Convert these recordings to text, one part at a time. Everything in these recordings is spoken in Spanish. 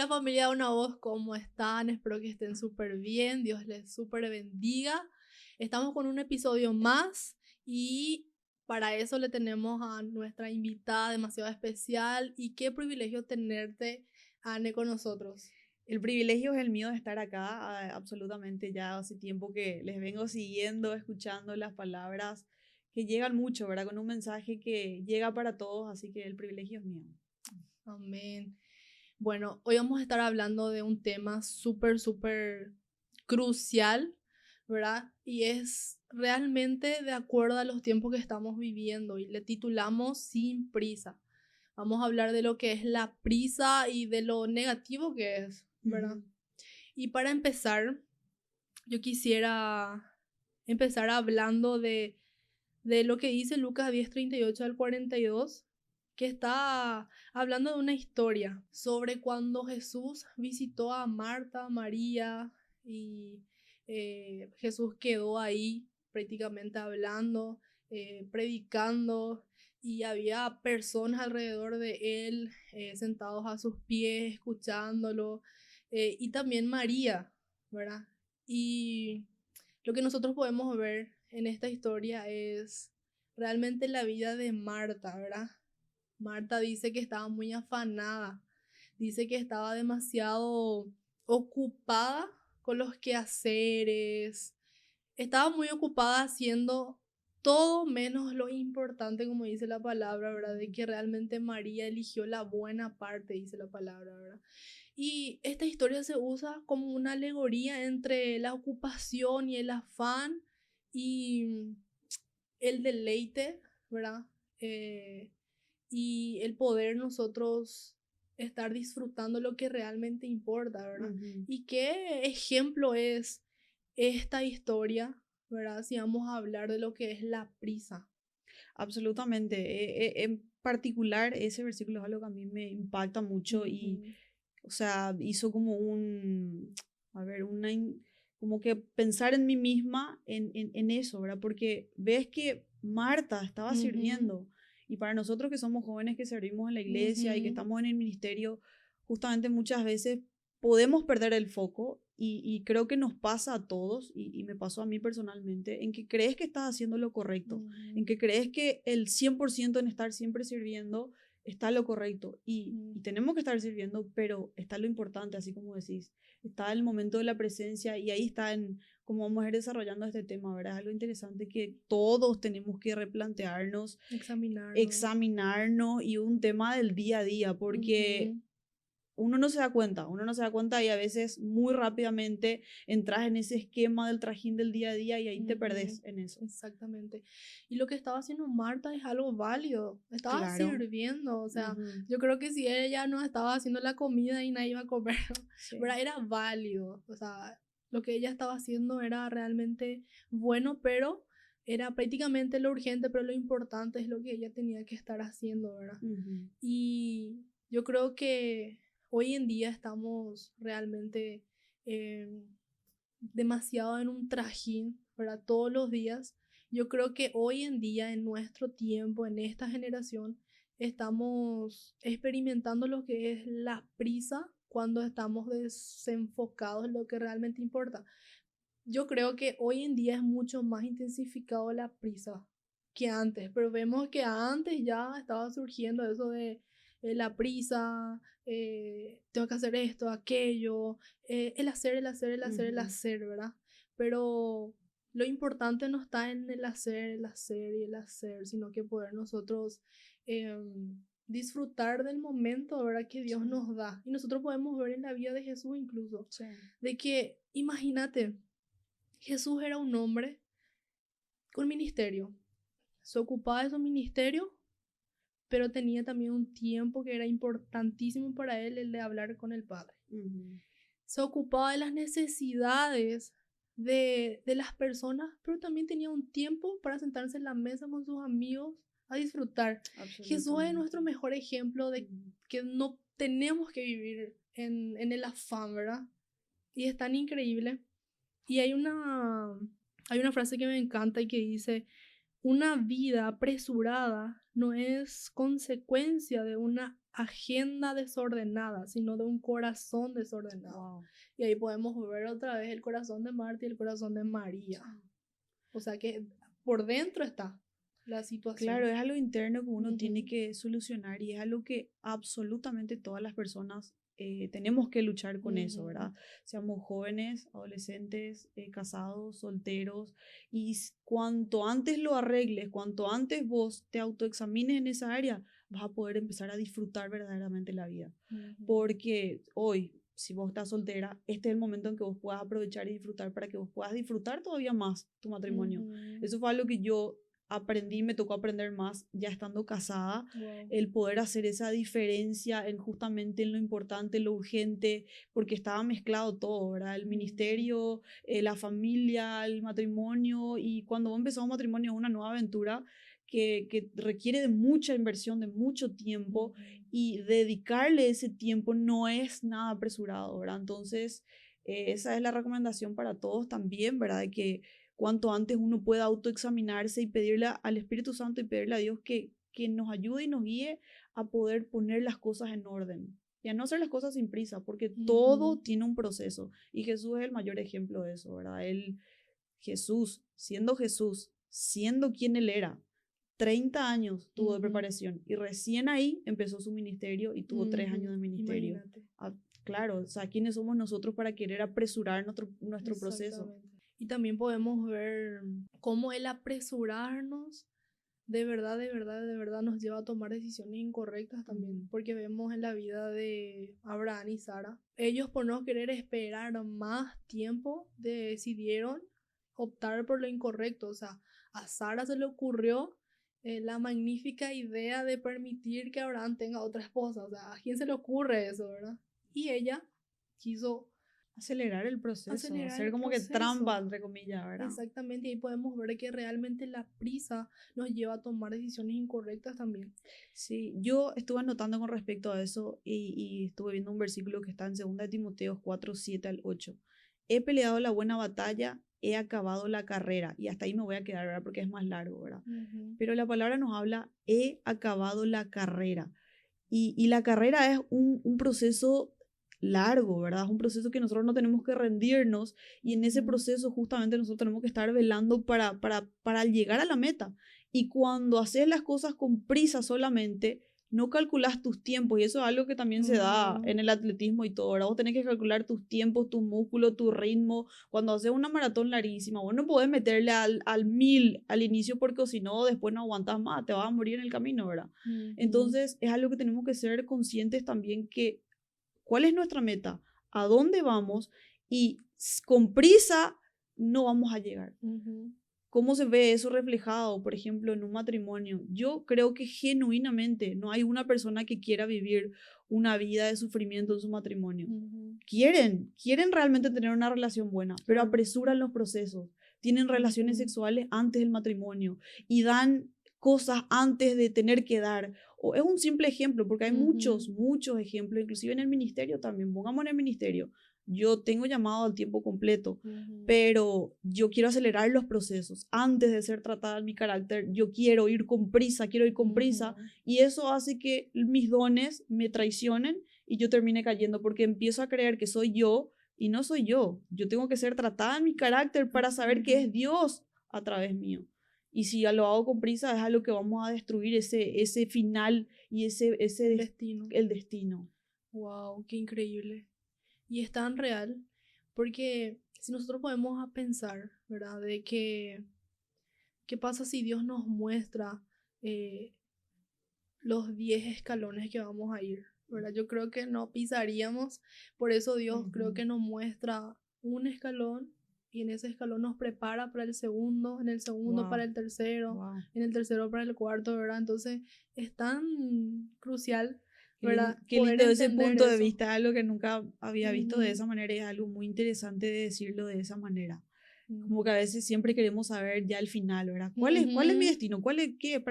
familia de Una Voz, ¿cómo están? Espero que estén súper bien, Dios les súper bendiga. Estamos con un episodio más y para eso le tenemos a nuestra invitada demasiado especial y qué privilegio tenerte, Anne, con nosotros. El privilegio es el mío de estar acá, absolutamente ya hace tiempo que les vengo siguiendo, escuchando las palabras que llegan mucho, ¿verdad? Con un mensaje que llega para todos, así que el privilegio es mío. Amén. Bueno, hoy vamos a estar hablando de un tema súper crucial, ¿verdad? Y es realmente de acuerdo a los tiempos que estamos viviendo y le titulamos Sin prisa. Vamos a hablar de lo que es la prisa y de lo negativo que es, ¿verdad? Ujú. Y para empezar, yo quisiera empezar hablando de lo que dice Lucas 10:38 al 42, que está hablando de una historia sobre cuando Jesús visitó a Marta, María y Jesús quedó ahí prácticamente hablando, predicando y había personas alrededor de él sentados a sus pies escuchándolo y también María, ¿verdad? Y lo que nosotros podemos ver en esta historia es realmente la vida de Marta, ¿verdad? Marta dice que estaba muy afanada, dice que estaba demasiado ocupada con los quehaceres, estaba muy ocupada haciendo todo menos lo importante, como dice la palabra, ¿verdad? De que realmente María eligió la buena parte, dice la palabra, ¿verdad? Y esta historia se usa como una alegoría entre la ocupación y el afán y el deleite, ¿verdad? Eh, y el poder nosotros estar disfrutando lo que realmente importa, ¿verdad? Ujú. ¿Y qué ejemplo es esta historia, ¿verdad? Si vamos a hablar de lo que es la prisa. Absolutamente. En particular, ese versículo es algo que a mí me impacta mucho y, Ujú, o sea, hizo como a ver, como que pensar en mí misma en eso, ¿verdad? Porque ves que Marta estaba ujú, sirviendo y para nosotros que somos jóvenes que servimos en la iglesia y que ujú, estamos en el ministerio, justamente muchas veces podemos perder el foco y creo que nos pasa a todos y me pasó a mí personalmente, en que crees que estás haciendo lo correcto, ujú, en que crees que el 100% en estar siempre sirviendo está lo correcto y ujú. tenemos que estar sirviendo, pero está lo importante, así como decís, está el momento de la presencia y ahí está en cómo vamos a ir desarrollando este tema, ¿verdad? Es algo interesante que todos tenemos que replantearnos, Examinarnos. examinarnos y un tema del día a día, porque Ujú. uno no se da cuenta y a veces muy rápidamente entras en ese esquema del trajín del día a día y ahí te Ujú, perdés en eso. exactamente. Y lo que estaba haciendo Marta es algo válido. Estaba Claro. sirviendo. O sea, Ujú. yo creo que si ella no estaba haciendo la comida y nadie iba a comer, Sí. ¿verdad? Era válido. O sea, lo que ella estaba haciendo era realmente bueno, pero era prácticamente lo urgente, pero lo importante es lo que ella tenía que estar haciendo, ¿verdad? Ujú. Y yo creo que hoy en día estamos realmente demasiado en un trajín, ¿verdad? Todos los días. Yo creo que hoy en día, en nuestro tiempo, en esta generación, estamos experimentando lo que es la prisa cuando estamos desenfocados en lo que realmente importa. Yo creo que hoy en día es mucho más intensificado la prisa que antes, pero vemos que antes ya estaba surgiendo eso de la prisa, tengo que hacer esto, aquello, el Ujú. hacer, ¿verdad? Pero lo importante no está en el hacer y el hacer, sino que poder nosotros disfrutar del momento, ¿verdad? Que Dios Sí, nos da. Y nosotros podemos ver en la vida de Jesús incluso, sí. de que, imagínate, Jesús era un hombre con ministerio. Se ocupaba de su ministerio, pero tenía también un tiempo que era importantísimo para él, el de hablar con el Padre. Ujú. Se ocupaba de las necesidades de las personas, pero también tenía un tiempo para sentarse en la mesa con sus amigos a disfrutar. Jesús es Absolutamente. nuestro mejor ejemplo de Ujú. que no tenemos que vivir en el afán, ¿verdad? Y es tan increíble. Y hay una frase que me encanta y que dice, una vida apresurada no es consecuencia de una agenda desordenada, sino de un corazón desordenado. Wow. Y ahí podemos ver otra vez el corazón de Marta y el corazón de María. O sea que por dentro está la situación. Claro, es algo interno que uno tiene Ujú. que solucionar y es algo que absolutamente todas las personas tenemos que luchar con eso, Ujú. ¿verdad? Seamos jóvenes, adolescentes, casados, solteros, y cuanto antes lo arregles, cuanto antes vos te autoexamines en esa área, vas a poder empezar a disfrutar verdaderamente la vida. Ujú. Porque hoy, si vos estás soltera, este es el momento en que vos puedas aprovechar y disfrutar para que vos puedas disfrutar todavía más tu matrimonio. Ujú. Eso fue algo que yo aprendí, me tocó aprender más ya estando casada, Wow. el poder hacer esa diferencia en justamente en lo importante, lo urgente, porque estaba mezclado todo, ¿verdad? El Ujú. ministerio, la familia, el matrimonio, y cuando vos empezás un matrimonio es una nueva aventura que requiere de mucha inversión, de mucho tiempo, Ujú. y dedicarle ese tiempo no es nada apresurado, ¿verdad? Entonces, esa es la recomendación para todos también, ¿verdad? De que cuanto antes uno pueda autoexaminarse y pedirle al Espíritu Santo y pedirle a Dios que nos ayude y nos guíe a poder poner las cosas en orden y a no hacer las cosas sin prisa, porque todo Ujú. tiene un proceso y Jesús es el mayor ejemplo de eso, ¿verdad? Jesús, siendo quien él era, 30 años tuvo de Ujú. preparación y recién ahí empezó su ministerio y tuvo 3 años Ujú. de ministerio. Imagínate. Ah, claro, o sea, ¿quiénes somos nosotros para querer apresurar nuestro proceso? Exactamente. Y también podemos ver cómo el apresurarnos de verdad nos lleva a tomar decisiones incorrectas también, Ujú. porque vemos en la vida de Abraham y Sara, ellos por no querer esperar más tiempo decidieron optar por lo incorrecto, o sea, a Sara se le ocurrió la magnífica idea de permitir que Abraham tenga otra esposa, o sea, ¿a quién se le ocurre eso, verdad? Y ella quiso Acelerar el proceso, acelerar hacer el como que trampa, proceso. entre comillas, ¿verdad? Exactamente, y ahí podemos ver que realmente la prisa nos lleva a tomar decisiones incorrectas también. Sí, yo estuve anotando con respecto a eso y estuve viendo un versículo que está en 2 de Timoteo 4 7 al 8. He peleado la buena batalla, he acabado la carrera, y hasta ahí me voy a quedar, ¿verdad? Porque es más largo, ¿verdad? Ujú. Pero la palabra nos habla, he acabado la carrera. Y la carrera es un proceso largo, ¿verdad? Es un proceso que nosotros no tenemos que rendirnos y en ese Ujú. proceso justamente nosotros tenemos que estar velando para llegar a la meta. Y cuando haces las cosas con prisa solamente, no calculas tus tiempos y eso es algo que también se da Ujú. en el atletismo y todo, ¿verdad? Vos tenés que calcular tus tiempos, tus músculos, tu ritmo. Cuando haces una maratón larguísima, vos no podés meterle al 1000 al inicio porque si no, después no aguantas más, te vas a morir en el camino, ¿verdad? Ujú. Entonces, es algo que tenemos que ser conscientes también que cuál es nuestra meta, a dónde vamos y con prisa no vamos a llegar. Ujú. ¿Cómo se ve eso reflejado, por ejemplo, en un matrimonio? Yo creo que genuinamente no hay una persona que quiera vivir una vida de sufrimiento en su matrimonio. Ujú. Quieren realmente tener una relación buena, pero Claro. apresuran los procesos. Tienen relaciones Ujú. sexuales antes del matrimonio y dan cosas antes de tener que dar. O es un simple ejemplo, porque hay Ujú. muchos ejemplos, inclusive en el ministerio también. Pongamos en el ministerio. Yo tengo llamado al tiempo completo, Ujú. pero yo quiero acelerar los procesos. Antes de ser tratada en mi carácter, yo quiero ir con prisa, Ujú. y eso hace que mis dones me traicionen y yo termine cayendo porque empiezo a creer que soy yo y no soy yo. Yo tengo que ser tratada en mi carácter para saber que Ujú. es Dios a través mío. Y si ya lo hago con prisa, es algo que vamos a destruir ese final y El destino. el destino. Wow, qué increíble. Y es tan real, porque si nosotros podemos a pensar, ¿verdad? De que, ¿qué pasa si Dios nos muestra eh, los 10 escalones que vamos a ir, ¿verdad? Yo creo que no pisaríamos, por eso Dios creo Ujú. que nos muestra un escalón y en ese escalón nos prepara para el segundo, en el segundo para Wow, el tercero, wow. en el tercero para el cuarto, ¿verdad? Entonces es tan crucial, ¿verdad? Qué Poder lindo ese entender punto de eso. vista, algo que nunca había visto de Ujú. esa manera y es algo muy interesante de decirlo de esa manera. Como que a Ujú. veces siempre queremos saber ya el final, ¿verdad? ¿Cuál es mi Ujú. destino? ¿Para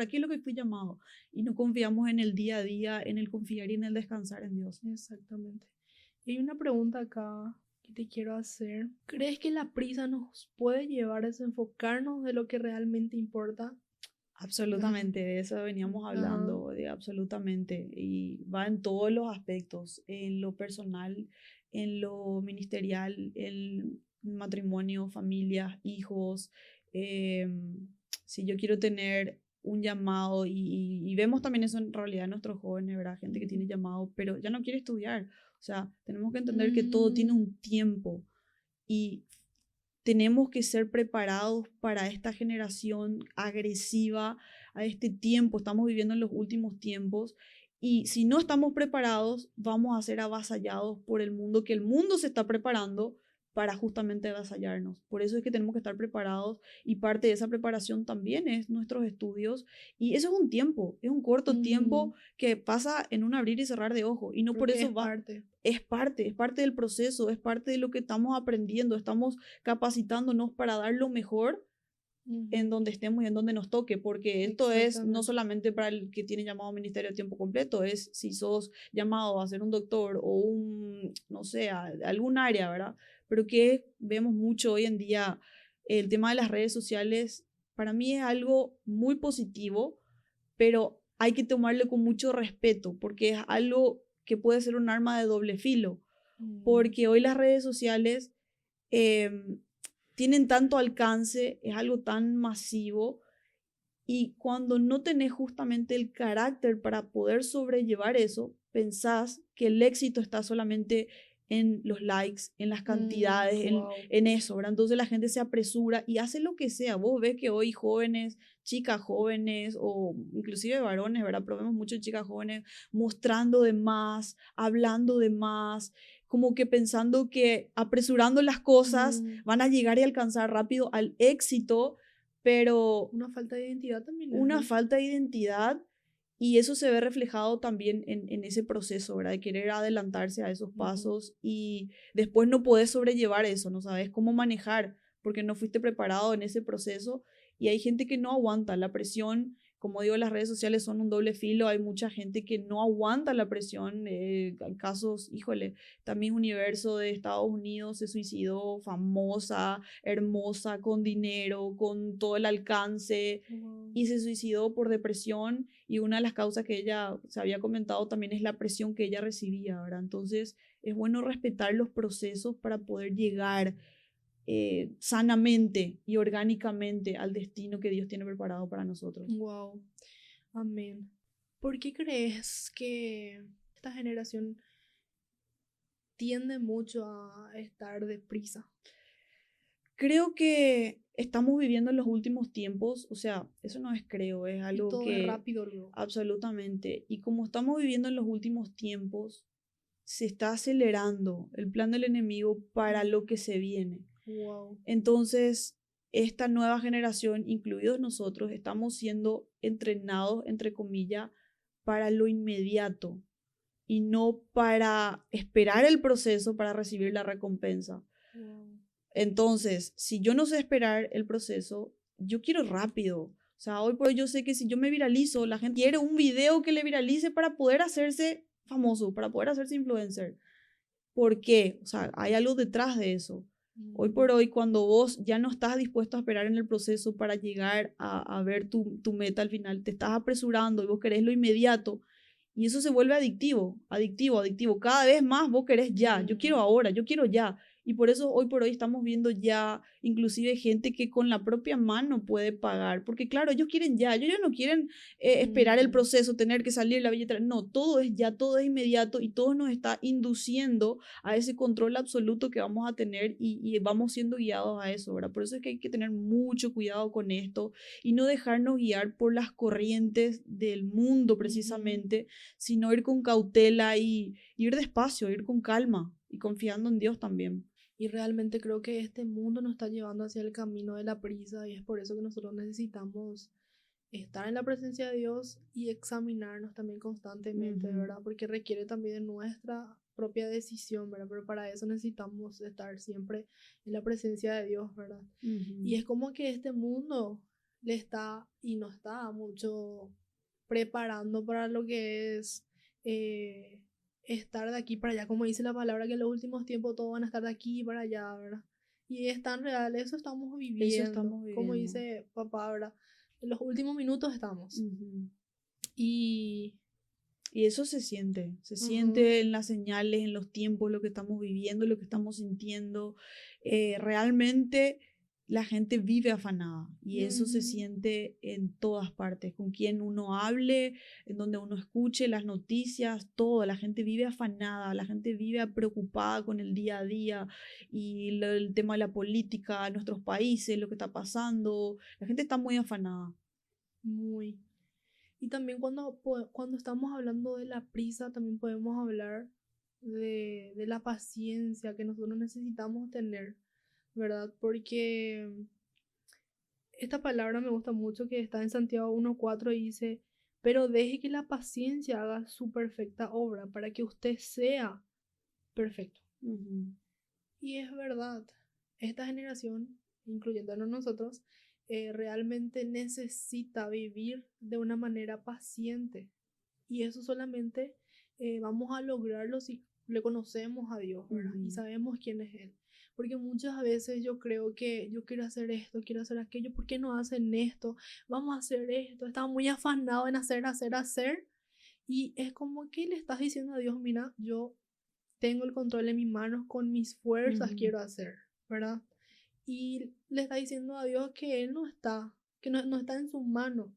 qué es lo que fui llamado? Y no confiamos en el día a día, en el confiar y en el descansar en Dios. Exactamente. Y hay una pregunta acá que te quiero hacer. ¿Crees que la prisa nos puede llevar a desenfocarnos de lo que realmente importa? Absolutamente, de eso veníamos Ajá. hablando, de absolutamente, y va en todos los aspectos, en lo personal, en lo ministerial, en matrimonio, familia, hijos. Si yo quiero tener un llamado, y vemos también eso en realidad en nuestros jóvenes, ¿verdad? Gente que tiene Ujú. llamado, pero ya no quiere estudiar. O sea, tenemos que entender que todo tiene Mm, un tiempo y tenemos que ser preparados para esta generación agresiva, a este tiempo. Estamos viviendo en los últimos tiempos y si no estamos preparados, vamos a ser avasallados por el mundo, que el mundo se está preparando para justamente avasallarnos. Por eso es que tenemos que estar preparados y parte de esa preparación también es nuestros estudios. Y eso es un tiempo, es un corto tiempo ujú. que pasa en un abrir y cerrar de ojos y no por Porque es eso va. parte. Es parte del proceso, es parte de lo que estamos aprendiendo, estamos capacitándonos para dar lo mejor en Ujú. donde estemos y en donde nos toque, porque esto es no Exactamente. solamente para el que tiene llamado a ministerio a tiempo completo, es si sos llamado a ser un doctor o un, no sé, algún área, ¿verdad? Pero que vemos mucho hoy en día, el tema de las redes sociales, para mí es algo muy positivo, pero hay que tomarlo con mucho respeto, porque es algo que puede ser un arma de doble filo, Mm, porque hoy las redes sociales em, tienen tanto alcance, es algo tan masivo, y cuando no tenés justamente el carácter para poder sobrellevar eso, pensás que el éxito está solamente en los likes, en las cantidades, wow. en eso, ¿verdad? Entonces la gente se apresura y hace lo que sea. Vos ves que hoy jóvenes, chicas jóvenes o inclusive varones, ¿verdad? Pero vemos muchas chicas jóvenes mostrando de más, hablando de más, como que pensando que apresurando las cosas van a llegar y alcanzar rápido al éxito, pero Una falta de identidad también es, una ¿verdad? falta de identidad, y eso se ve reflejado también en ese proceso, ¿verdad? De querer adelantarse a esos Ujú. pasos y después no podés sobrellevar eso, no sabes cómo manejar porque no fuiste preparado en ese proceso, y hay gente que no aguanta la presión. Como digo, las redes sociales son un doble filo, hay mucha gente que no aguanta la presión, hay casos, híjole, también Universo de Estados Unidos se suicidó, famosa, hermosa, con dinero, con todo el alcance, Wow. y se suicidó por depresión, y una de las causas que ella se había comentado también es la presión que ella recibía, ¿verdad? Entonces es bueno respetar los procesos para poder llegar sanamente y orgánicamente al destino que Dios tiene preparado para nosotros. Wow. Amén. ¿Por qué crees que esta generación tiende mucho a estar deprisa? Creo que estamos viviendo en los últimos tiempos, o sea, eso no es creo, es Y algo todo es que rápido luego. absolutamente, y como estamos viviendo en los últimos tiempos, se está acelerando el plan del enemigo para lo que se viene. Wow. Entonces, esta nueva generación, incluidos nosotros, estamos siendo entrenados, entre comillas, para lo inmediato y no para esperar el proceso para recibir la recompensa. Wow. Entonces, si yo no sé esperar el proceso, yo quiero rápido. O sea, hoy por hoy yo sé que si yo me viralizo, la gente quiere un video que le viralice para poder hacerse famoso, para poder hacerse influencer. ¿Por qué? O sea, hay algo detrás de eso. Hoy por hoy, cuando vos ya no estás dispuesto a esperar en el proceso para llegar a ver tu meta al final, te estás apresurando y vos querés lo inmediato, y eso se vuelve adictivo, adictivo, adictivo. Cada vez más vos querés ya, yo quiero ahora, yo quiero ya. Y por eso hoy por hoy estamos viendo ya inclusive gente que con la propia mano puede pagar, porque claro, ellos quieren ya, ellos ya no quieren esperar el proceso, tener que salir la billetera. No, todo es ya, todo es inmediato, y todo nos está induciendo a ese control absoluto que vamos a tener, y vamos siendo guiados a eso, ¿verdad? Por eso es que hay que tener mucho cuidado con esto y no dejarnos guiar por las corrientes del mundo precisamente, sino ir con cautela y ir despacio, ir con calma y confiando en Dios también. Y realmente creo que este mundo nos está llevando hacia el camino de la prisa y es por eso que nosotros necesitamos estar en la presencia de Dios y examinarnos también constantemente, Ujú, ¿verdad? Porque requiere también de nuestra propia decisión, ¿verdad? Pero para eso necesitamos estar siempre en la presencia de Dios, ¿verdad? Y ujú. es como que este mundo le está y nos está mucho preparando para lo que es eh, estar de aquí para allá, como dice la palabra, que en los últimos tiempos todos van a estar de aquí para allá, ¿verdad? Y es tan real, eso estamos Eso viviendo, estamos como viviendo. dice papá, ¿verdad? en los últimos minutos estamos. Y Y eso se siente en las señales, en los tiempos, lo que estamos viviendo, lo que estamos sintiendo. Realmente la gente vive afanada y eso se siente en todas partes, con quien uno hable, en donde uno escuche las noticias, todo. La gente vive afanada, la gente vive preocupada con el día a día y el tema de la política, nuestros países, lo que está pasando. La gente está muy afanada. muy. Y también cuando estamos hablando de la prisa, también podemos hablar de la paciencia que nosotros necesitamos tener, ¿verdad? Porque esta palabra me gusta mucho que está en Santiago 1:4 y dice, pero deje que la paciencia haga su perfecta obra para que usted sea perfecto. Y es verdad, esta generación, incluyéndonos nosotros, realmente necesita vivir de una manera paciente. Y eso solamente vamos a lograrlo si le conocemos a Dios, ¿verdad? Y sabemos quién es Él. Porque muchas veces yo creo que yo quiero hacer esto, quiero hacer aquello, ¿por qué no hacen esto? Vamos a hacer esto. Estaba muy afanado en hacer. Y es como que le estás diciendo a Dios, mira, yo tengo el control en mis manos, con mis fuerzas quiero hacer, ¿verdad? Y le está diciendo a Dios que Él no está, que no está en sus manos.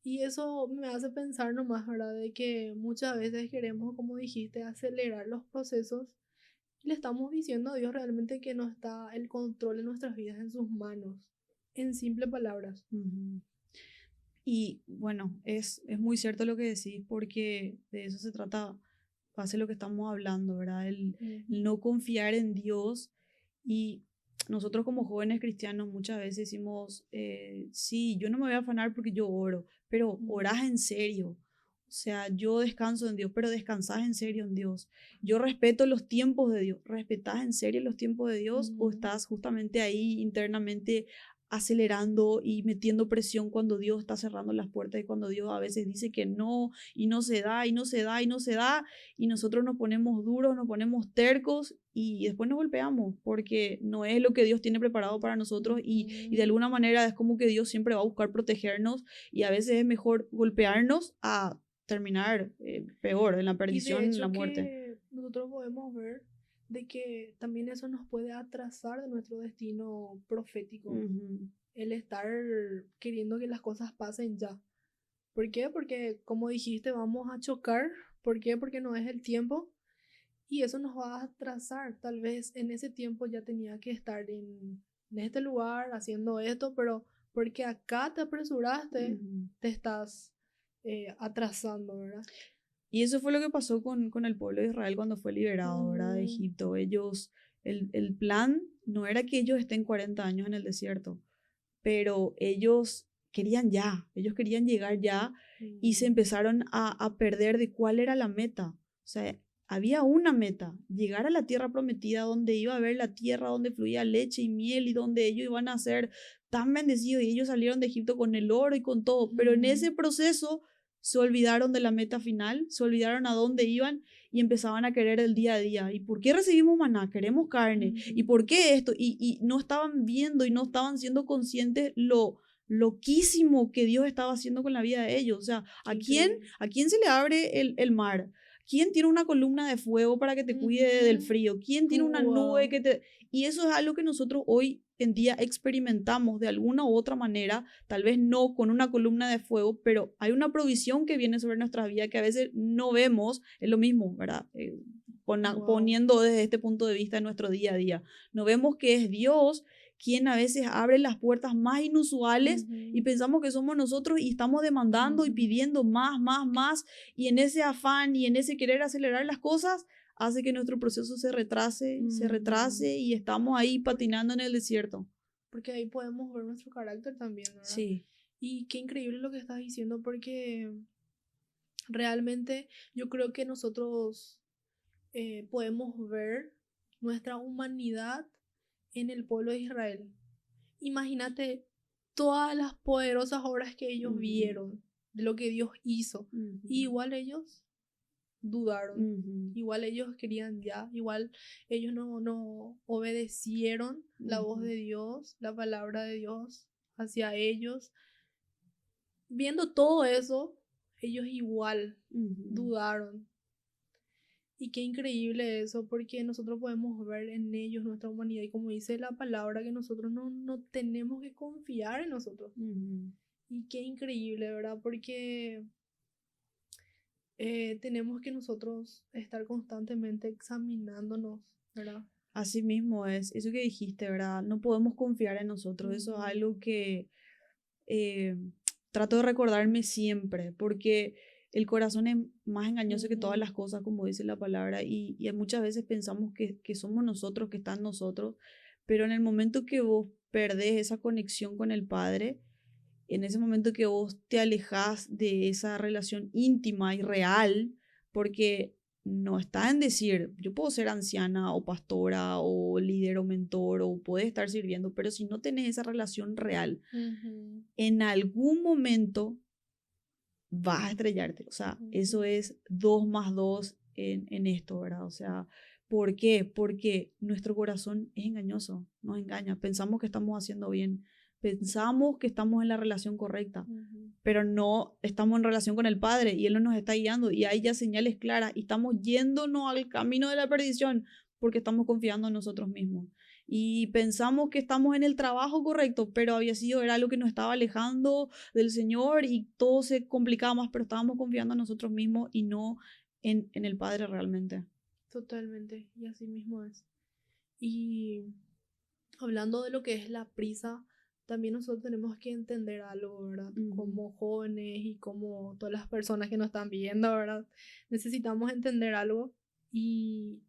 Y eso me hace pensar nomás, ¿verdad? De que muchas veces queremos, como dijiste, acelerar los procesos y le estamos diciendo a Dios realmente que no está el control de nuestras vidas en sus manos, en simples palabras. Y bueno, es muy cierto lo que decís porque de eso se trata, pase lo que estamos hablando, ¿verdad? El no confiar en Dios. Y nosotros como jóvenes cristianos muchas veces decimos, sí, yo no me voy a afanar porque yo oro, pero orás en serio. O sea, yo descanso en Dios, pero descansás en serio en Dios. Yo respeto los tiempos de Dios. ¿Respetás en serio los tiempos de Dios o estás justamente ahí internamente acelerando y metiendo presión cuando Dios está cerrando las puertas y cuando Dios a veces dice que no y no se da y no se da y no se da y nosotros nos ponemos duros, nos ponemos tercos y después nos golpeamos porque no es lo que Dios tiene preparado para nosotros y de alguna manera es como que Dios siempre va a buscar protegernos y a veces es mejor golpearnos a terminar peor, en la Y de perdición, en la hecho muerte. que nosotros podemos ver de que también eso nos puede atrasar de nuestro destino profético. El estar queriendo que las cosas pasen ya. ¿Por qué? Porque, como dijiste, vamos a chocar. ¿Por qué? Porque no es el tiempo. Y eso nos va a atrasar. Tal vez en ese tiempo ya tenía que estar en este lugar haciendo esto, pero porque acá te apresuraste, te estás atrasando, ¿verdad? Y eso fue lo que pasó con el pueblo de Israel cuando fue liberado, ¿verdad? De Ujú. Egipto. El plan no era que ellos estén 40 años en el desierto, pero ellos querían ya, ellos querían llegar ya y se empezaron a perder de cuál era la meta. O sea, había una meta, llegar a la tierra prometida donde iba a haber la tierra donde fluía leche y miel y donde ellos iban a ser tan bendecidos y ellos salieron de Egipto con el oro y con todo, pero en ese proceso se olvidaron de la meta final, se olvidaron a dónde iban y empezaban a querer el día a día. ¿Y por qué recibimos maná? Queremos carne. ¿Y por qué esto? Y no estaban viendo y no estaban siendo conscientes lo loquísimo que Dios estaba haciendo con la vida de ellos. O sea, ¿a quién se le abre el mar? ¿Quién tiene una columna de fuego para que te cuide del frío? ¿Quién tiene una nube que te... Y eso es algo que nosotros hoy en día experimentamos de alguna u otra manera, tal vez no con una columna de fuego, pero hay una provisión que viene sobre nuestra vida que a veces no vemos, es lo mismo, ¿verdad? Poniendo desde este punto de vista en nuestro día a día. No vemos que es Dios quien a veces abre las puertas más inusuales y pensamos que somos nosotros y estamos demandando y pidiendo más, y en ese afán y en ese querer acelerar las cosas hace que nuestro proceso se retrase y estamos ahí patinando en el desierto. Porque ahí podemos ver nuestro carácter también, ¿verdad? Sí. Y qué increíble lo que estás diciendo, porque realmente yo creo que nosotros podemos ver nuestra humanidad en el pueblo de Israel. Imagínate todas las poderosas obras que ellos vieron, de lo que Dios hizo. Y igual ellos dudaron, igual ellos querían ya, igual ellos no obedecieron la voz de Dios, la palabra de Dios hacia ellos. viendo todo eso, ellos igual Ujú. dudaron. Y qué increíble eso, porque nosotros podemos ver en ellos nuestra humanidad y como dice la palabra, que nosotros no tenemos que confiar en nosotros. Ujú. Y qué increíble, ¿verdad? Porque tenemos que nosotros estar constantemente examinándonos, ¿verdad? Así mismo es, eso que dijiste, ¿verdad? No podemos confiar en nosotros, eso es Ujú, algo que eh, trato de recordarme siempre, porque el corazón es más engañoso que todas ujú, las cosas, como dice la palabra, y muchas veces pensamos que somos nosotros, que está en nosotros, pero en el momento que vos perdés esa conexión con el Padre, en ese momento que vos te alejas de esa relación íntima y real, porque no está en decir, yo puedo ser anciana o pastora o líder o mentor o puedes estar sirviendo, pero si no tenés esa relación real, ujú, en algún momento vas a estrellarte. O sea, eso ujú, es 2 más 2 en esto, ¿verdad? O sea, ¿por qué? Porque nuestro corazón es engañoso, nos engaña. Pensamos que estamos haciendo bien, pensamos que estamos en la relación correcta, ujú. pero no estamos en relación con el Padre y Él no nos está guiando y hay ya señales claras y estamos yéndonos al camino de la perdición porque estamos confiando en nosotros mismos. Y pensamos que estamos en el trabajo correcto, pero había sido, era algo que nos estaba alejando del Señor y todo se complicaba más, pero estábamos confiando en nosotros mismos y no en el Padre realmente. Totalmente, y así mismo es. Y hablando de lo que es la prisa, también nosotros tenemos que entender algo, ¿verdad? Ujú. Como jóvenes y como todas las personas que nos están viendo, ¿verdad? Necesitamos entender algo y,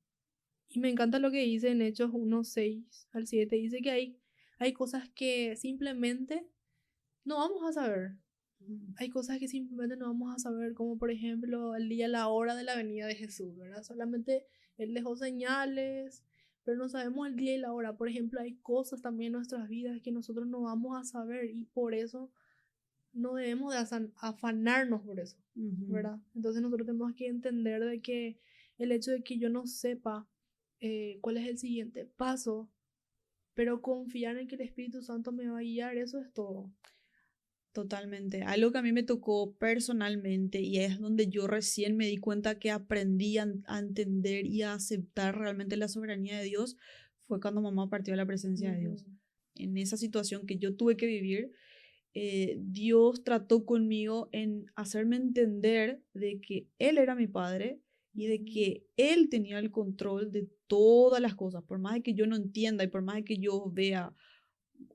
y me encanta lo que dice en Hechos 1:6 al 7. Dice que hay cosas que simplemente no vamos a saber. Hay cosas que simplemente no vamos a saber, como por ejemplo el día, la hora de la venida de Jesús, ¿verdad? Solamente Él dejó señales, pero no sabemos el día y la hora. Por ejemplo, hay cosas también en nuestras vidas que nosotros no vamos a saber y por eso no debemos de afanarnos por eso, Ujú. ¿verdad? Entonces nosotros tenemos que entender de que el hecho de que yo no sepa cuál es el siguiente paso, pero confiar en que el Espíritu Santo me va a guiar, eso es todo. Totalmente. Algo que a mí me tocó personalmente y es donde yo recién me di cuenta que aprendí a entender y a aceptar realmente la soberanía de Dios fue cuando mamá partió a la presencia de Ujú, Dios. En esa situación que yo tuve que vivir, Dios trató conmigo en hacerme entender de que Él era mi padre y de ujú, que Él tenía el control de todas las cosas, por más de que yo no entienda y por más de que yo vea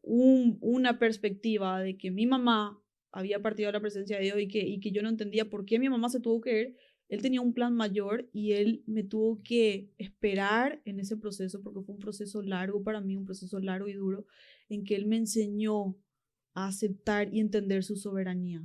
una perspectiva de que mi mamá había partido a la presencia de Dios y que yo no entendía por qué mi mamá se tuvo que ir, él tenía un plan mayor y él me tuvo que esperar en ese proceso, porque fue un proceso largo para mí, un proceso largo y duro, en que él me enseñó a aceptar y entender su soberanía.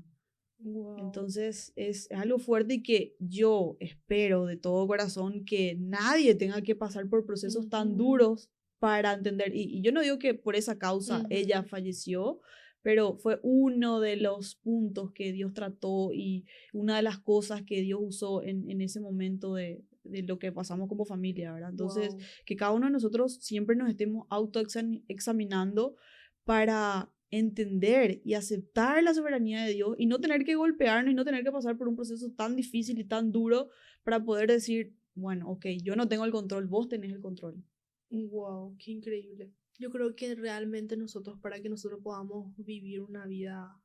wow. Entonces es algo fuerte y que yo espero de todo corazón que nadie tenga que pasar por procesos tan Ujú, duros para entender. Y yo no digo que por esa causa ella ujú, falleció, pero fue uno de los puntos que Dios trató y una de las cosas que Dios usó en ese momento de lo que pasamos como familia, ¿verdad? Entonces, wow. que cada uno de nosotros siempre nos estemos autoexaminando para entender y aceptar la soberanía de Dios y no tener que golpearnos y no tener que pasar por un proceso tan difícil y tan duro para poder decir, bueno, ok, yo no tengo el control, vos tenés el control. Wow, qué increíble. Yo creo que realmente nosotros, para que nosotros podamos vivir una vida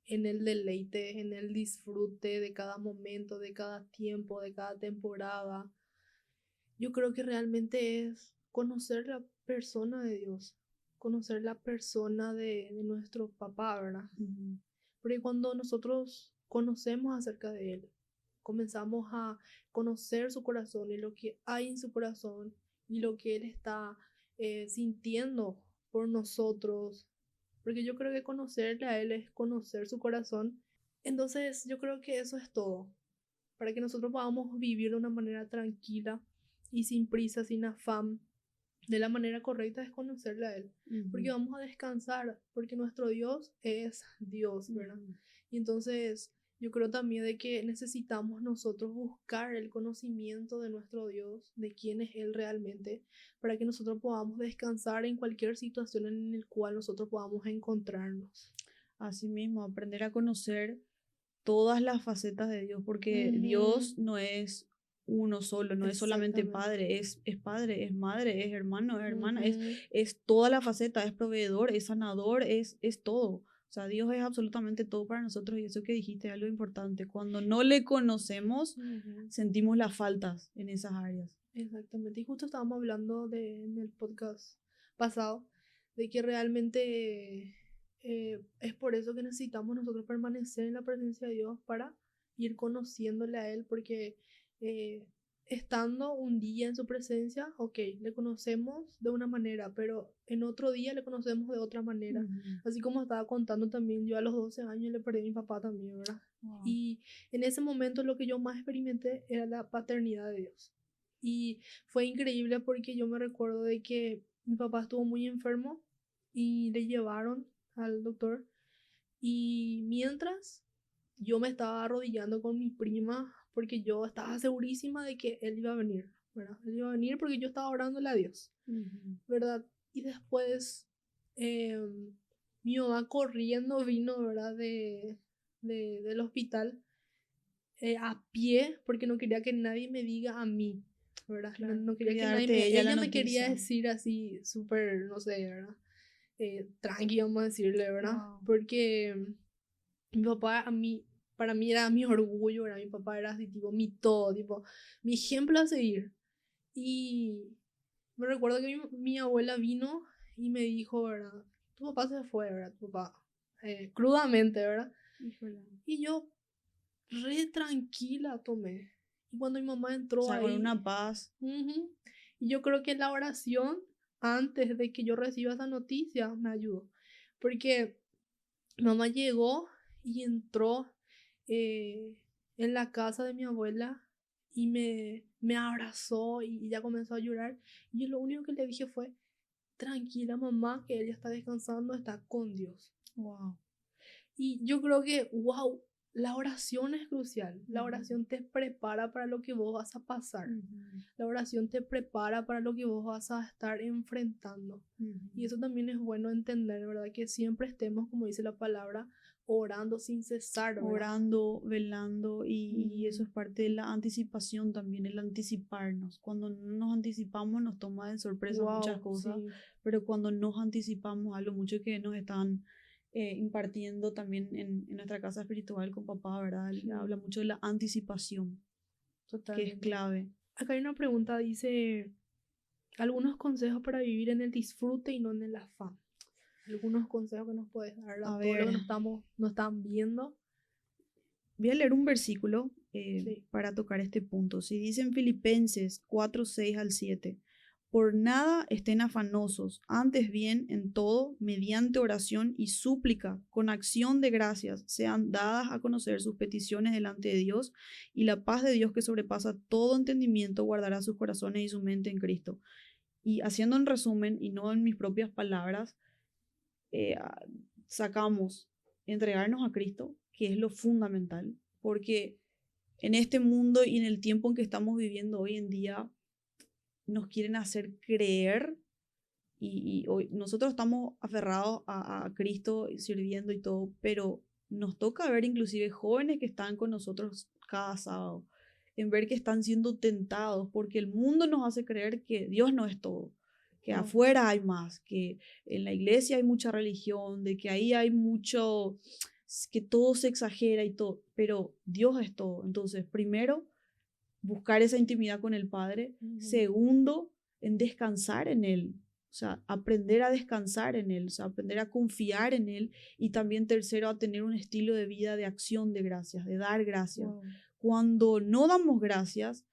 en el deleite, en el disfrute de cada momento, de cada tiempo, de cada temporada, yo creo que realmente es conocer la persona de Dios, conocer la persona de nuestro papá, ¿verdad? Ujú. Porque cuando nosotros conocemos acerca de Él, comenzamos a conocer su corazón y lo que hay en su corazón y lo que Él está sintiendo por nosotros. Porque yo creo que conocerle a Él es conocer su corazón. Entonces yo creo que eso es todo. Para que nosotros podamos vivir de una manera tranquila y sin prisa, sin afán, de la manera correcta es conocerle a Él, porque Ujú. vamos a descansar, porque nuestro Dios es Dios, ¿verdad? Ujú. Y entonces yo creo también de que necesitamos nosotros buscar el conocimiento de nuestro Dios, de quién es Él realmente, para que nosotros podamos descansar en cualquier situación en la cual nosotros podamos encontrarnos. Así mismo, aprender a conocer todas las facetas de Dios, porque Dios Ujú, no es uno solo, no es solamente exactamente. padre, es padre, es madre, es hermano, es hermana, Ujú, es toda la faceta, es proveedor, es sanador, es todo. O sea, Dios es absolutamente todo para nosotros y eso que dijiste es algo importante. Cuando no le conocemos, ujú, sentimos las faltas en esas áreas. exactamente. Y justo estábamos hablando en el podcast pasado de que realmente es por eso que necesitamos nosotros permanecer en la presencia de Dios para ir conociéndole a Él, porque eh, estando un día en su presencia, ok, le conocemos de una manera, pero en otro día le conocemos de otra manera. Ujú. Así como estaba contando también, yo a los 12 años le perdí a mi papá también, ¿verdad? Wow. Y en ese momento lo que yo más experimenté era la paternidad de Dios. Y fue increíble porque yo me recuerdo de que mi papá estuvo muy enfermo y le llevaron al doctor. Y mientras yo me estaba arrodillando con mi prima porque yo estaba segurísima de que él iba a venir, ¿verdad? Él iba a venir porque yo estaba orándole a Dios, Ujú. ¿verdad? Y después mi mamá corriendo vino, ¿verdad? Del hospital a pie porque no quería que nadie me diga a mí, ¿verdad? No, Claro, no quería que quería nadie darte me... ella la Ella me quería noticia. decir así, súper, no sé, ¿verdad? Tranqui, vamos a decirle, ¿verdad? Wow. Porque mi papá a mí, para mí era mi orgullo, ¿verdad? Mi papá era así, tipo, mi todo, tipo, mi ejemplo a seguir. Y me recuerdo que mi abuela vino y me dijo, ¿verdad? Tu papá se fue, ¿verdad? Tu papá, crudamente, ¿verdad? Híjole. Y yo re tranquila tomé. Y cuando mi mamá O entró sea, con ahí, una paz. ujú, y yo creo que la oración, antes de que yo reciba esa noticia, me ayudó. Porque mi mamá llegó y entró eh, en la casa de mi abuela y me abrazó y ya comenzó a llorar. Y yo lo único que le dije fue, tranquila mamá, que ella está descansando, está con Dios. Wow. Y yo creo que, wow, la oración es crucial. La Ujú, oración te prepara para lo que vos vas a pasar. ujú, La oración te prepara para lo que vos vas a estar enfrentando. Y ujú. eso también es bueno entender, ¿verdad? Que siempre estemos, como dice la palabra, orando sin cesar, ¿verdad? Orando, velando y eso Ujú. es parte de la anticipación también, el anticiparnos. Cuando no nos anticipamos nos toma de sorpresa muchas Wow, cosas, sí. pero cuando nos anticipamos algo mucho que nos están impartiendo también en nuestra casa espiritual con papá, ¿verdad? Él habla Sí, mucho de la anticipación, que es totalmente. clave. Acá hay una pregunta, dice, algunos consejos para vivir en el disfrute y no en el afán. Algunos consejos que nos puedes dar a A todo lo ver, que nos están viendo. voy a leer un versículo Sí. para tocar este punto. Si dice en Filipenses 4:6 al 7, por nada estén afanosos, antes bien en todo, mediante oración y súplica, con acción de gracias, sean dadas a conocer sus peticiones delante de Dios, y la paz de Dios que sobrepasa todo entendimiento guardará sus corazones y su mente en Cristo. Y haciendo un resumen, y no en mis propias palabras, eh, sacamos entregarnos a Cristo, que es lo fundamental, porque en este mundo y en el tiempo en que estamos viviendo hoy en día, nos quieren hacer creer y hoy nosotros estamos aferrados a Cristo sirviendo y todo, pero nos toca ver inclusive jóvenes que están con nosotros cada sábado, en ver que están siendo tentados, porque el mundo nos hace creer que Dios no es todo, que Wow. afuera hay más, que en la iglesia hay mucha religión, de que ahí hay mucho, que todo se exagera y todo, pero Dios es todo. Entonces, primero, buscar esa intimidad con el Padre. Ujú. Segundo, en descansar en Él. O sea, aprender a descansar en Él, o sea, aprender a confiar en Él. Y también tercero, a tener un estilo de vida de acción de gracias, de dar gracias. Wow. Cuando no damos gracias,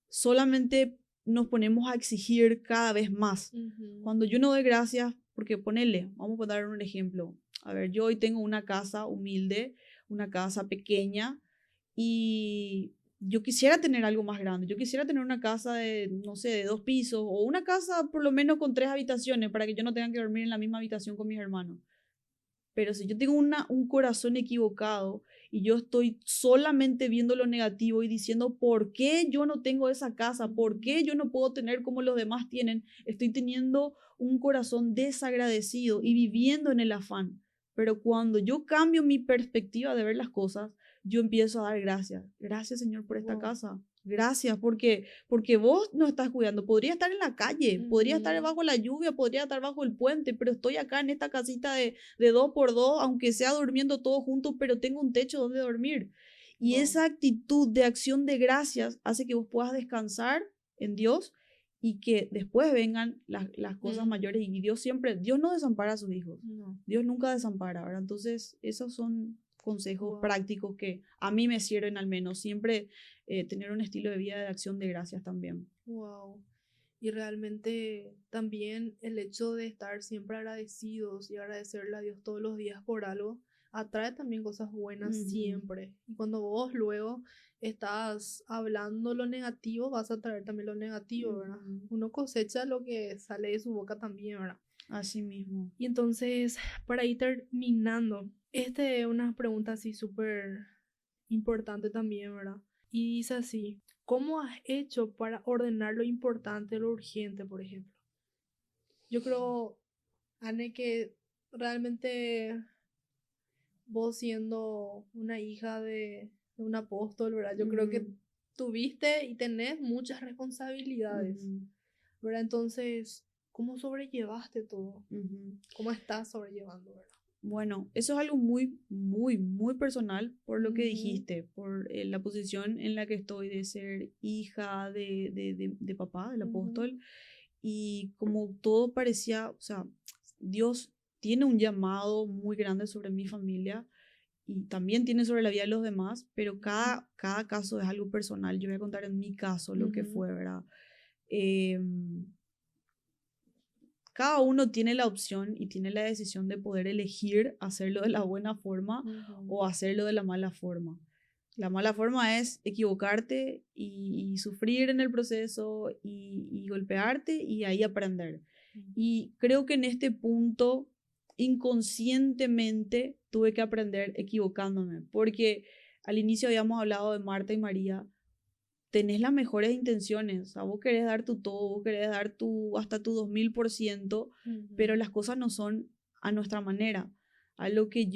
solamente nos ponemos a exigir cada vez más. Ujú. Cuando yo no doy gracias, porque ponele, vamos a dar un ejemplo. A ver, yo hoy tengo una casa humilde, una casa pequeña, y yo quisiera tener algo más grande. Yo quisiera tener una casa de, no sé, de 2 pisos o una casa por lo menos con 3 habitaciones para que yo no tenga que dormir en la misma habitación con mis hermanos. Pero si yo tengo un corazón equivocado y yo estoy solamente viendo lo negativo y diciendo, ¿por qué yo no tengo esa casa? ¿Por Ujú. qué yo no puedo tener como los demás tienen? Estoy teniendo un corazón desagradecido y Ujú. viviendo en el afán. Pero cuando yo cambio mi perspectiva de ver las cosas, yo empiezo a dar gracias. Gracias, Señor, por esta Wow. casa. Gracias, porque vos nos estás cuidando. Podría estar en la calle, podría estar Ujú. bajo la lluvia, podría estar bajo el puente, pero estoy acá en esta casita de 2x2, aunque sea durmiendo todos juntos, pero tengo un techo donde dormir. Y Wow. esa actitud de acción de gracias hace que vos puedas descansar en Dios y que después vengan las cosas Mm. mayores. Y Dios no desampara a sus hijos. No. Dios nunca desampara, ¿verdad? Entonces, esos son consejos Wow. prácticos que a mí me sirven al menos. Siempre tener un estilo de vida de acción de gracias también. Wow. Y realmente también el hecho de estar siempre agradecidos y agradecerle a Dios todos los días por algo, atrae también cosas buenas Ujú, siempre. Y cuando vos luego estás hablando lo negativo, vas a traer también lo negativo, ¿verdad? ujú. Uno cosecha lo que sale de su boca también, ¿verdad? Así mismo. Y entonces, para ir terminando, esta es una pregunta así súper importante también, ¿verdad? Y dice así, ¿cómo has hecho para ordenar lo importante de lo urgente, por ejemplo? Yo creo, Anne, que realmente vos siendo una hija de un apóstol, ¿verdad? Yo creo que Ujú, tuviste y tenés muchas responsabilidades, ujú, ¿verdad? Entonces, ¿cómo sobrellevaste todo? ujú. ¿Cómo estás sobrellevando, verdad? Bueno, eso es algo muy, muy, muy personal por lo que Ujú, dijiste, por la posición en la que estoy de ser hija de papá, del ujú, apóstol. Y como todo parecía, o sea, Dios tiene un llamado muy grande sobre mi familia y también tiene sobre la vida de los demás, pero cada caso es algo personal. Yo voy a contar en mi caso lo que ujú, fue, ¿verdad? Em, Cada uno tiene la opción y tiene la decisión de poder elegir hacerlo de la buena forma ujú, o hacerlo de la mala forma. La mala forma es equivocarte y sufrir en el proceso y golpearte y ahí aprender. ujú, Y creo que en este punto, inconscientemente, tuve que aprender equivocándome, porque al inicio habíamos hablado de Marta y María. Tenés las mejores intenciones, o sea, vos querés dar tu todo, vos querés dar hasta tu 2000%, pero ujú, las cosas no son a nuestra manera. Algo que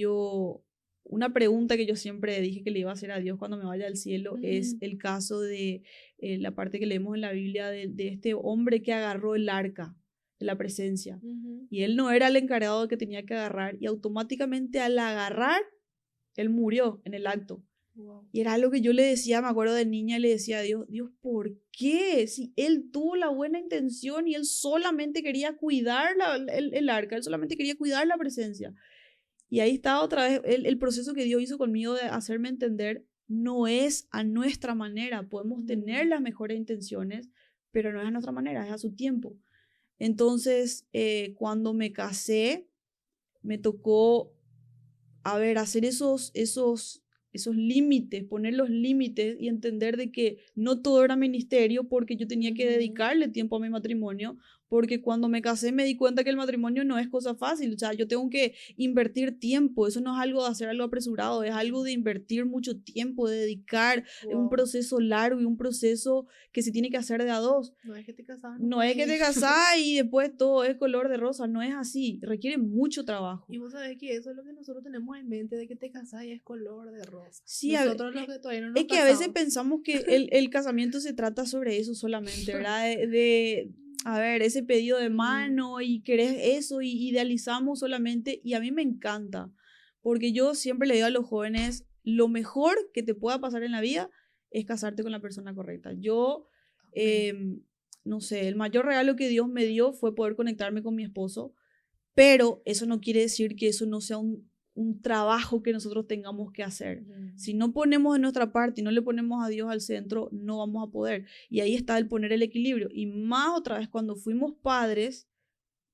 una pregunta que yo siempre dije que le iba a hacer a Dios cuando me vaya al cielo es ujú, el caso de la parte que leemos en la Biblia de este hombre que agarró el arca de la presencia. ujú. Y él no era el encargado que tenía que agarrar y automáticamente al agarrar, él murió en el acto. Wow. Y era algo que yo le decía, me acuerdo de niña, le decía a Dios, Dios, ¿por qué? Si él tuvo la buena intención y él solamente quería cuidar el arca, él solamente quería cuidar la presencia. Y ahí está otra vez el proceso que Dios hizo conmigo de hacerme entender, no es a nuestra manera, podemos tener Ujú, las mejores intenciones, pero no es a nuestra manera, es a su tiempo. Entonces, cuando me casé, me tocó a ver, hacer esos límites, poner los límites y entender de que no todo era ministerio porque yo tenía que ujú. dedicarle tiempo a mi matrimonio, porque cuando me casé me di cuenta que el matrimonio no es cosa fácil, o sea, yo tengo que invertir tiempo, eso no es algo de hacer algo apresurado, es algo de invertir mucho tiempo, de dedicar, es un Wow. proceso largo y un proceso que se tiene que hacer de a dos. No es que te casabas No nomás es que y... te casás y después todo es color de rosa, no es así, requiere mucho trabajo. Y vos sabés que eso es lo que nosotros tenemos en mente, de que te casás y es color de rosa. Sí, Nosotros los que todavía no nos es que a veces casamos. pensamos que el casamiento se trata sobre eso solamente, ¿verdad? A ver, ese pedido de Ujú, mano y querés eso y idealizamos solamente y a mí me encanta, porque yo siempre le digo a los jóvenes, lo mejor que te pueda pasar en la vida es casarte con la persona correcta. amén. No sé, el mayor regalo que Dios me dio fue poder conectarme con mi esposo, pero eso no quiere decir que eso no sea un trabajo que nosotros tengamos que hacer. Ujú. Si no ponemos de nuestra parte y no le ponemos a Dios al centro, no vamos a poder. Y ahí está el poner el equilibrio. Y más otra vez, cuando fuimos padres,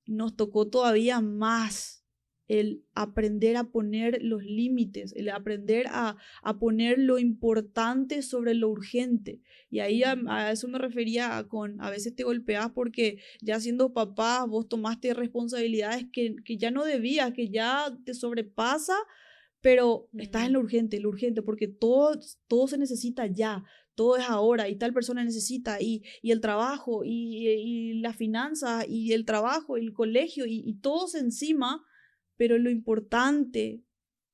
nos tocó todavía más el aprender a poner los límites, el aprender a poner lo importante sobre lo urgente. Y ahí Ujú. a eso me refería a veces te golpeas porque ya siendo papá vos tomaste responsabilidades que ya no debías, que ya te sobrepasa, pero estás en Mm. lo urgente, porque todo se necesita ya, todo es ahora y tal persona necesita y el trabajo y las finanzas y el trabajo y el colegio y todos encima, pero lo importante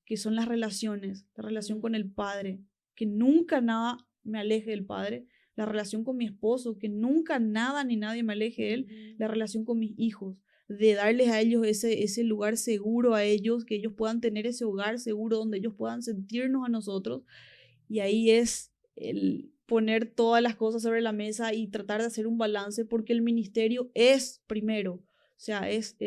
que son las relaciones, la relación con el padre, que nunca nada me aleje del padre, la relación con mi esposo, que nunca nada ni nadie me aleje de él, la relación con mis hijos, de darles a ellos ese lugar seguro a ellos, que ellos puedan tener ese hogar seguro donde ellos puedan sentirnos a nosotros. Y ahí es el poner todas las cosas sobre la mesa y tratar de hacer un balance, porque el ministerio es primero, o sea, es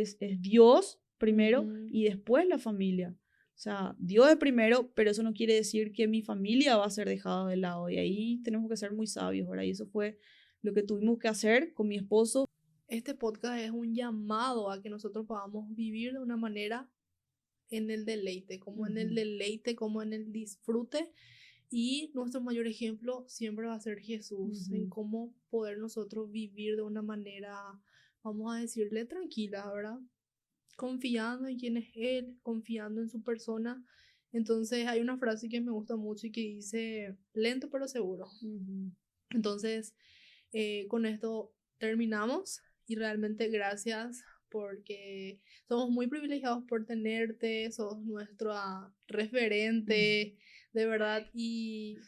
Dios primero y después la familia. O sea, Dios es primero, pero eso no quiere decir que mi familia va a ser dejada de lado. Y ahí tenemos que ser muy sabios, ¿verdad? Y eso fue lo que tuvimos que hacer con mi esposo. Este podcast es un llamado a que nosotros podamos vivir de una manera en el deleite, como en el deleite, como en el disfrute. Y nuestro mayor ejemplo siempre va a ser Jesús, en cómo poder nosotros vivir de una manera, vamos a decirle, tranquila, ¿verdad? Confiando en quién es Él, confiando en su persona. Entonces hay una frase que me gusta mucho y que dice, lento pero seguro. Entonces, con esto terminamos y realmente gracias porque somos muy privilegiados por tenerte, sos nuestro referente, de verdad, y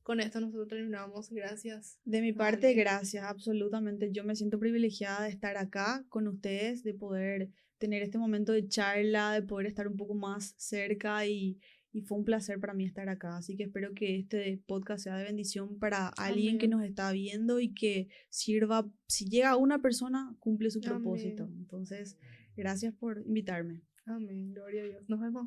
con esto nosotros terminamos. Gracias. De mi parte, Ale. gracias, absolutamente. Yo me siento privilegiada de estar acá con ustedes, de poder tener este momento de charla, de poder estar un poco más cerca y fue un placer para mí estar acá. Así que espero que este podcast sea de bendición para alguien que Amén. nos está viendo y que sirva, si llega a una persona, cumple su propósito. Amén. Entonces, gracias por invitarme. Amén. Gloria a Dios. Nos vemos.